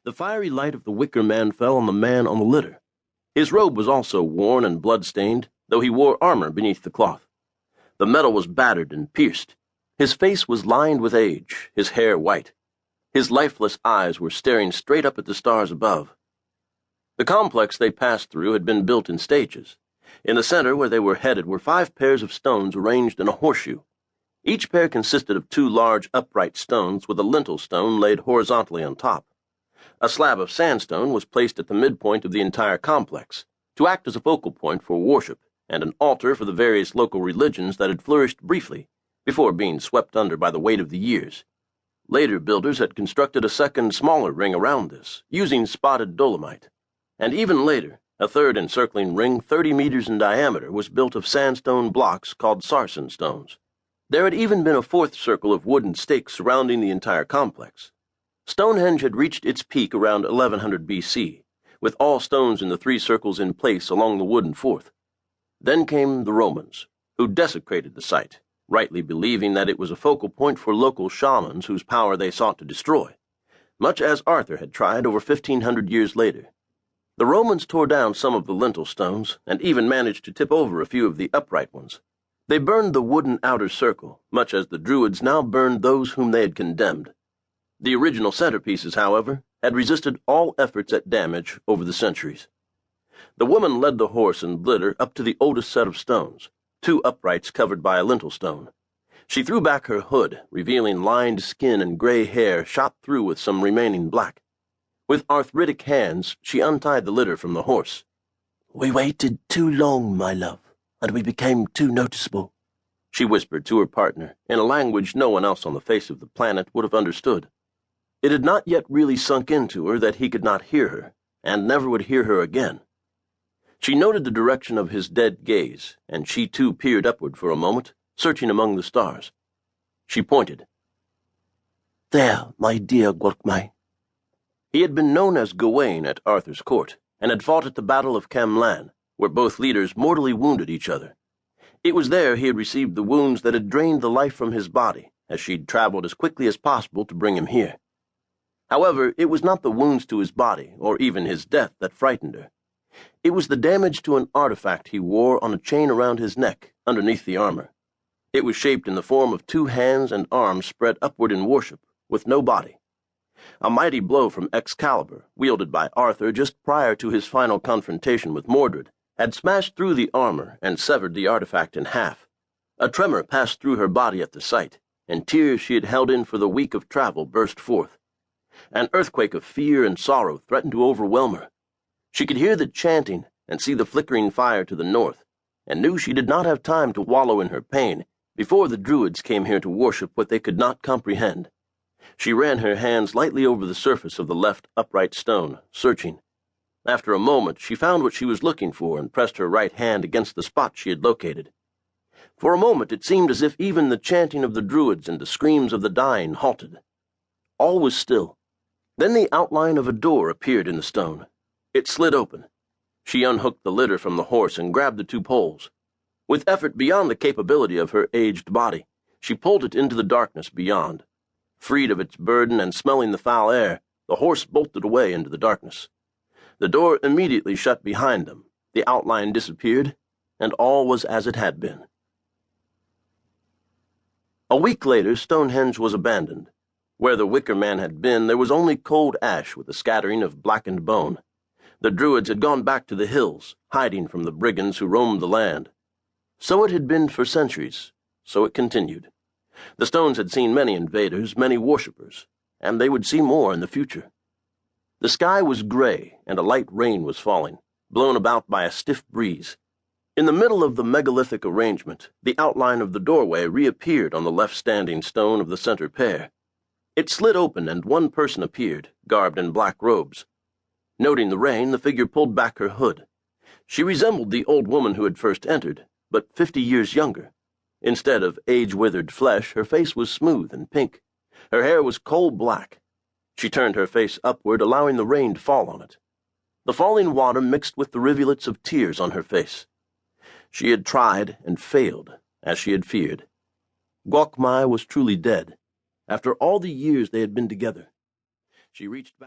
The fiery light of the wicker man fell on the man on the litter. His robe was also worn and blood-stained, though he wore armor beneath the cloth. The metal was battered and pierced. His face was lined with age, his hair white. His lifeless eyes were staring straight up at the stars above. The complex they passed through had been built in stages. In the center where they were headed were 5 pairs of stones arranged in a horseshoe. Each pair consisted of 2 large upright stones with a lintel stone laid horizontally on top. A slab of sandstone was placed at the midpoint of the entire complex, to act as a focal point for worship and an altar for the various local religions that had flourished briefly, before being swept under by the weight of the years. Later builders had constructed a second, smaller ring around this, using spotted dolomite. And even later, a third encircling ring 30 meters in diameter was built of sandstone blocks called sarsen stones. There had even been a 4th circle of wooden stakes surrounding the entire complex. Stonehenge had reached its peak around 1100 BC, with all stones in the 3 circles in place along the wooden 4th. Then came the Romans, who desecrated the site, rightly believing that it was a focal point for local shamans whose power they sought to destroy, much as Arthur had tried over 1,500 years later. The Romans tore down some of the lintel stones and even managed to tip over a few of the upright ones. They burned the wooden outer circle, much as the Druids now burned those whom they had condemned. The original centerpieces, however, had resisted all efforts at damage over the centuries. The woman led the horse and litter up to the oldest set of stones, 2 uprights covered by a lintel stone. She threw back her hood, revealing lined skin and gray hair shot through with some remaining black. With arthritic hands, she untied the litter from the horse. "We waited too long, my love, and we became too noticeable," she whispered to her partner, in a language no one else on the face of the planet would have understood. It had not yet really sunk into her that he could not hear her, and never would hear her again. She noted the direction of his dead gaze, and she too peered upward for a moment, searching among the stars. She pointed. "There, my dear Gwalchmai." He had been known as Gawain at Arthur's court, and had fought at the Battle of Camlan, where both leaders mortally wounded each other. It was there he had received the wounds that had drained the life from his body, as she'd traveled as quickly as possible to bring him here. However, it was not the wounds to his body, or even his death, that frightened her. It was the damage to an artifact he wore on a chain around his neck, underneath the armor. It was shaped in the form of 2 hands and arms spread upward in worship, with no body. A mighty blow from Excalibur, wielded by Arthur just prior to his final confrontation with Mordred, had smashed through the armor and severed the artifact in half. A tremor passed through her body at the sight, and tears she had held in for the week of travel burst forth. An earthquake of fear and sorrow threatened to overwhelm her. She could hear the chanting and see the flickering fire to the north, and knew she did not have time to wallow in her pain before the Druids came here to worship what they could not comprehend. She ran her hands lightly over the surface of the left upright stone, searching. After a moment, she found what she was looking for and pressed her right hand against the spot she had located. For a moment, it seemed as if even the chanting of the Druids and the screams of the dying halted. All was still. Then the outline of a door appeared in the stone. It slid open. She unhooked the litter from the horse and grabbed the 2 poles. With effort beyond the capability of her aged body, she pulled it into the darkness beyond. Freed of its burden and smelling the foul air, the horse bolted away into the darkness. The door immediately shut behind them, the outline disappeared, and all was as it had been. A week later, Stonehenge was abandoned. Where the wicker man had been, there was only cold ash with a scattering of blackened bone. The Druids had gone back to the hills, hiding from the brigands who roamed the land. So it had been for centuries, so it continued. The stones had seen many invaders, many worshippers, and they would see more in the future. The sky was gray, and a light rain was falling, blown about by a stiff breeze. In the middle of the megalithic arrangement, the outline of the doorway reappeared on the left-standing stone of the center pair. It slid open, and one person appeared, garbed in black robes. Noting the rain, the figure pulled back her hood. She resembled the old woman who had first entered, but 50 years younger. Instead of age-withered flesh, her face was smooth and pink. Her hair was coal black. She turned her face upward, allowing the rain to fall on it. The falling water mixed with the rivulets of tears on her face. She had tried and failed, as she had feared. Gwalchmai was truly dead, after all the years they had been together. She reached back.